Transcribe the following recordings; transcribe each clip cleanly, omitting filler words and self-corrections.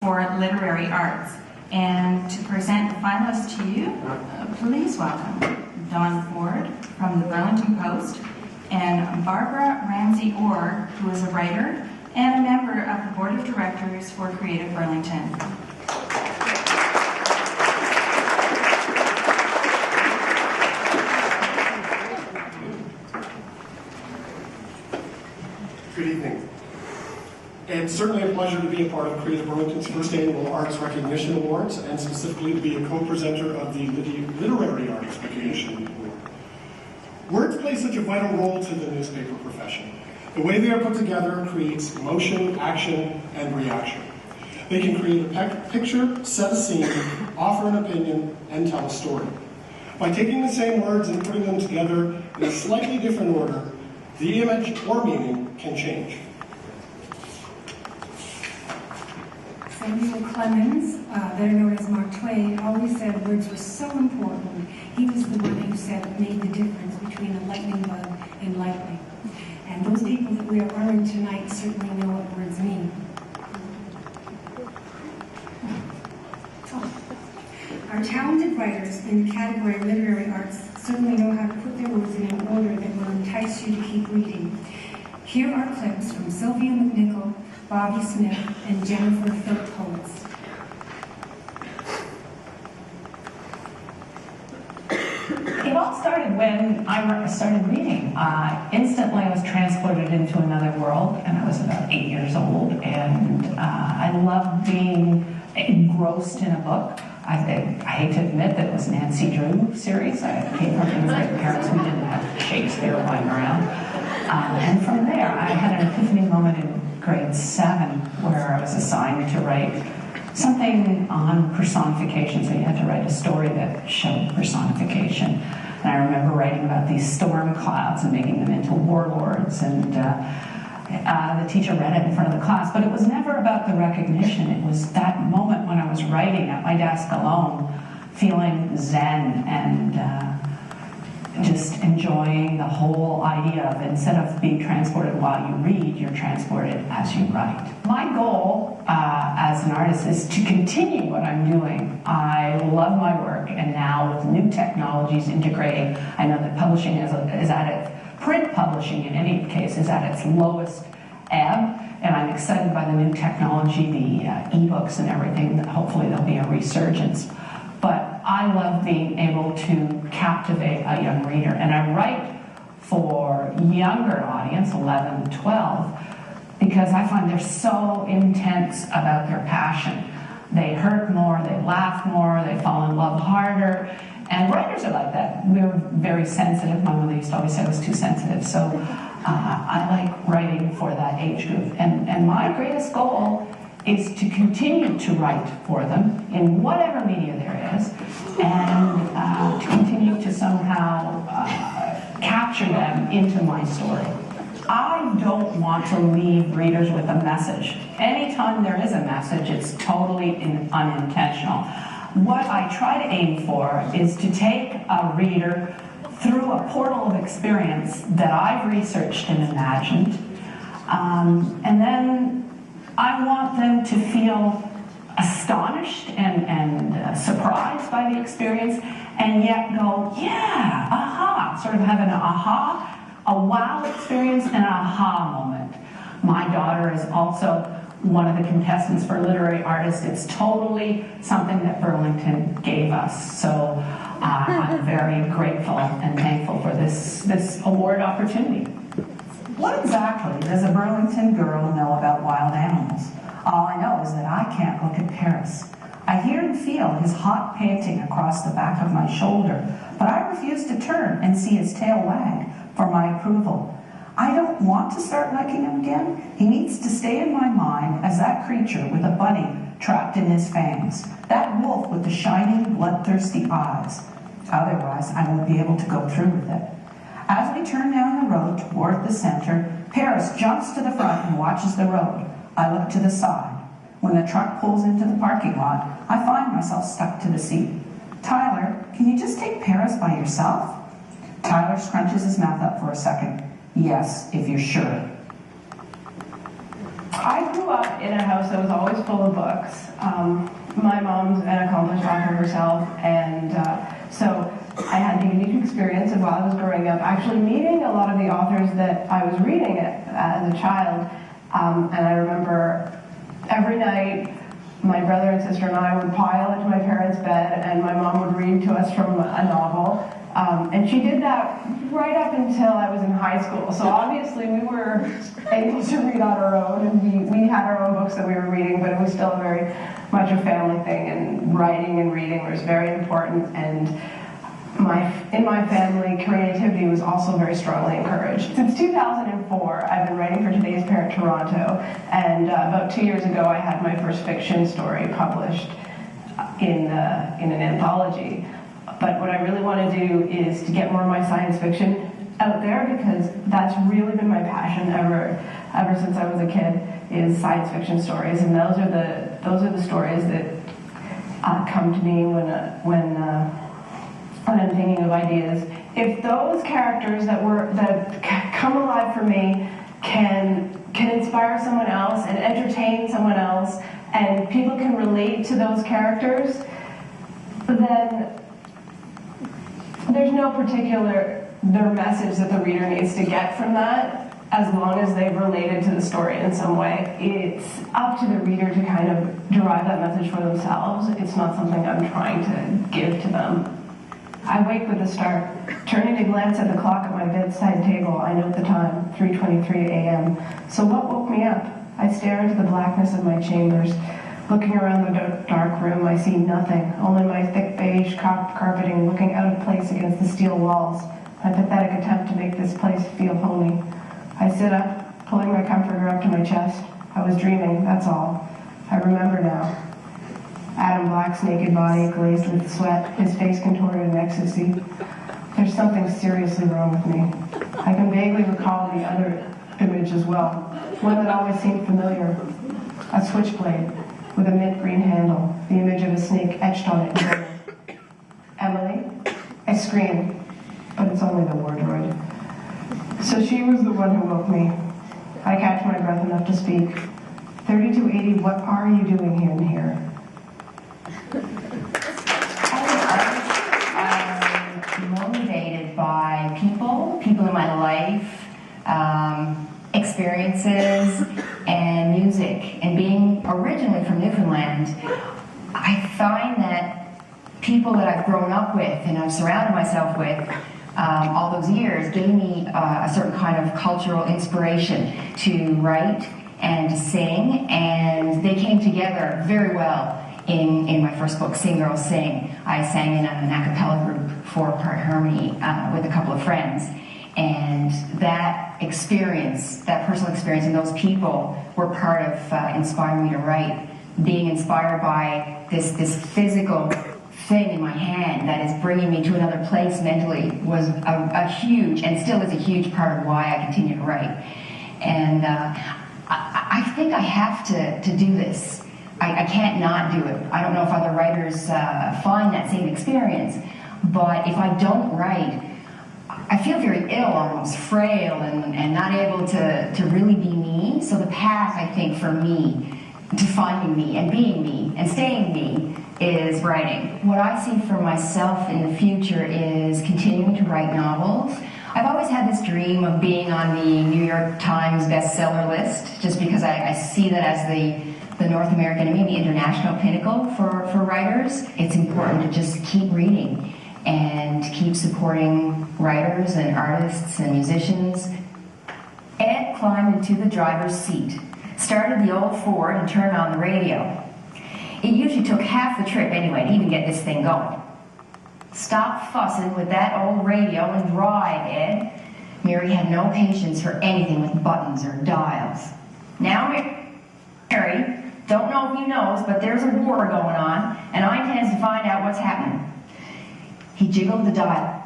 for literary arts. And to present the finalists to you, please welcome Dawn Ford from the Burlington Post and Barbara Ramsey Orr, who is a writer and a member of the Board of Directors for Creative Burlington. Good evening. It's certainly a pleasure to be a part of Creative Burlington's first annual Arts Recognition Awards, and specifically to be a co-presenter of the Literary Arts Recognition Award. Words play such a vital role to the newspaper profession. The way they are put together creates emotion, action, and reaction. They can create a picture, set a scene, offer an opinion, and tell a story. By taking the same words and putting them together in a slightly different order, the image or meaning can change. Samuel Clemens, better known as Mark Twain, always said words were so important. He was the one who said it made the difference between a lightning bug and lightning. And those people that we are honoring tonight certainly know what words mean. Our talented writers in the category of literary arts certainly know how to put their words in an order that will entice you to keep reading. Here are clips from Sylvia McNicoll, Bobby Smith, and Jennifer Phillips. It all started when I started reading. Instantly I was transported into another world, and I was about 8 years old, and I loved being engrossed in a book. I hate to admit that it was Nancy Drew series. I came from immigrant parents who didn't have Shakespeare lying around. And from there, I had an epiphany moment in grade 7 where I was assigned to write something on personification. So you had to write a story that showed personification. And I remember writing about these storm clouds and making them into warlords. And the teacher read it in front of the class. But it was never about the recognition. It was that moment when I was writing at my desk alone, feeling zen and just enjoying the whole idea of, instead of being transported while you read, you're transported as you write. My goal as an artist is to continue what I'm doing. I love my work, and now with new technologies integrating, I know that publishing is at its, print publishing in any case, is at its lowest ebb, and I'm excited by the new technology, the e-books and everything, that hopefully there'll be a resurgence. But I love being able to captivate a young reader, and I write for younger audience, 11, 12, because I find they're so intense about their passion. They hurt more, they laugh more, they fall in love harder, and writers are like that. We're very sensitive. My mother used to always say I was too sensitive, so I like writing for that age group. And my greatest goal is to continue to write for them in whatever media there is, and to continue to somehow capture them into my story. I don't want to leave readers with a message. Anytime there is a message, it's totally unintentional. What I try to aim for is to take a reader through a portal of experience that I've researched and imagined, and then I want them to feel astonished and surprised by the experience, and yet go, yeah, aha, sort of have an aha, a wow experience and an aha moment. My daughter is also one of the contestants for Literary Artist. It's totally something that Burlington gave us. So I'm very grateful and thankful for this award opportunity. What exactly does a Burlington girl know about wild animals? All I know is that I can't look at Paris. I hear and feel his hot panting across the back of my shoulder, but I refuse to turn and see his tail wag for my approval. I don't want to start liking him again. He needs to stay in my mind as that creature with a bunny trapped in his fangs, that wolf with the shining, bloodthirsty eyes. Otherwise, I won't be able to go through with it. As we turn down the road toward the center, Paris jumps to the front and watches the road. I look to the side. When the truck pulls into the parking lot, I find myself stuck to the seat. Tyler, can you just take Paris by yourself? Tyler scrunches his mouth up for a second. Yes, if you're sure. I grew up in a house that was always full of books. My mom's an accomplished author herself, and so I had the unique experience of, while I was growing up, actually meeting a lot of the authors that I was reading as a child. And I remember every night my brother and sister and I would pile into my parents' bed, and my mom would read to us from a novel. And she did that right up until I was in high school. So obviously we were able to read on our own, and we had our own books that we were reading, but it was still very much a family thing, and writing and reading was very important. And in my family, creativity was also very strongly encouraged. Since 2004, I've been writing for Today's Parent Toronto, and about 2 years ago I had my first fiction story published in an anthology. But what I really want to do is to get more of my science fiction out there, because that's really been my passion ever since I was a kid, is science fiction stories, and those are the stories that come to me when I'm thinking of ideas. If those characters that come alive for me can inspire someone else and entertain someone else, and people can relate to those characters, then there's no particular message that the reader needs to get from that, as long as they've related to the story in some way. It's up to the reader to kind of derive that message for themselves. It's not something I'm trying to give to them. I wake with a start. Turning to glance at the clock at my bedside table, I note the time, 3:23 a.m. So what woke me up? I stare into the blackness of my chambers. Looking around the dark room, I see nothing, only my thick beige carpeting looking out of place against the steel walls. My pathetic attempt to make this place feel homey. I sit up, pulling my comforter up to my chest. I was dreaming, that's all. I remember now. Adam Black's naked body glazed with sweat, his face contorted in ecstasy. There's something seriously wrong with me. I can vaguely recall the other image as well, one that always seemed familiar. A switchblade with a mint green handle, the image of a snake etched on it in gold. Emily? I scream, but it's only the war droid. So she was the one who woke me. I catch my breath enough to speak. 3280, what are you doing here? I'm motivated by people in my life, experiences, and music. And being originally from Newfoundland, I find that people that I've grown up with and I've surrounded myself with all those years gave me a certain kind of cultural inspiration to write and to sing, and they came together very well in my first book, Sing Girls Sing. I sang in an a cappella group for part harmony with a couple of friends, and that experience, that personal experience, and those people were part of inspiring me to write. Being inspired by this physical thing in my hand that is bringing me to another place mentally was a huge, and still is a huge part of why I continue to write. And I think I have to do this. I can't not do it. I don't know if other writers find that same experience, but if I don't write, I feel very ill, almost frail, and not able to really be me. So the path, I think, for me to finding me and being me and staying me is writing. What I see for myself in the future is continuing to write novels. I've always had this dream of being on the New York Times bestseller list, just because I see that as the North American and maybe international pinnacle for writers. It's important to just keep reading and keep supporting writers and artists and musicians. Ed climbed into the driver's seat, started the old Ford, and turned on the radio. It usually took half the trip anyway to even get this thing going. Stop fussing with that old radio and drive, Ed. Mary had no patience for anything with buttons or dials. Now, Mary, don't know if he knows, but there's a war going on, and I intend to find out what's happening. He jiggled the dial.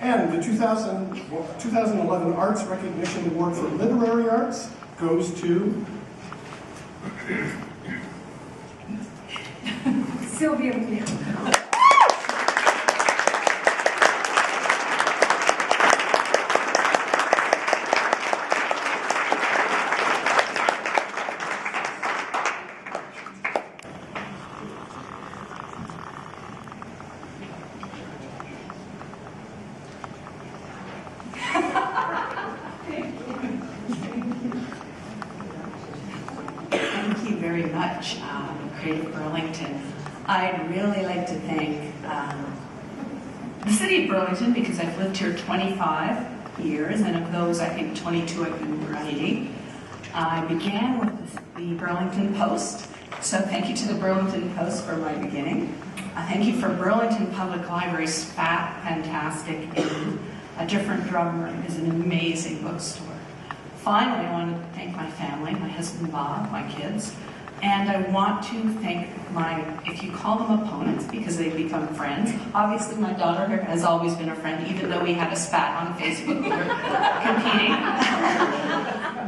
And the 2011 Arts Recognition Award for Literary Arts goes to Sylvia McNicoll. Thank you very much, Creative Burlington. I'd really like to thank the City of Burlington because I've lived here 25 years, and of those, I think 22 I've been writing. I began with the Burlington Post, so thank you to the Burlington Post for my beginning. Thank you for Burlington Public Library's fantastic and A Different Drummer is an amazing bookstore. Finally, I want to thank my family, my husband Bob, my kids, and I want to thank my, if you call them opponents, because they've become friends. Obviously, my daughter has always been a friend, even though we had a spat on Facebook. We were competing.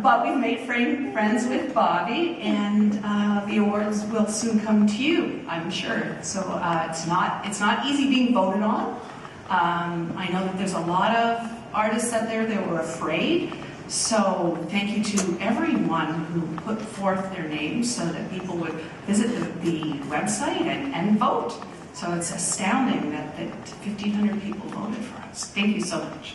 But we've made friends with Bobby, and the awards will soon come to you, I'm sure. So it's not easy being voted on. I know that there's a lot of artists out there that were afraid. So thank you to everyone who put forth their names so that people would visit the website and vote. So it's astounding that 1,500 people voted for us. Thank you so much.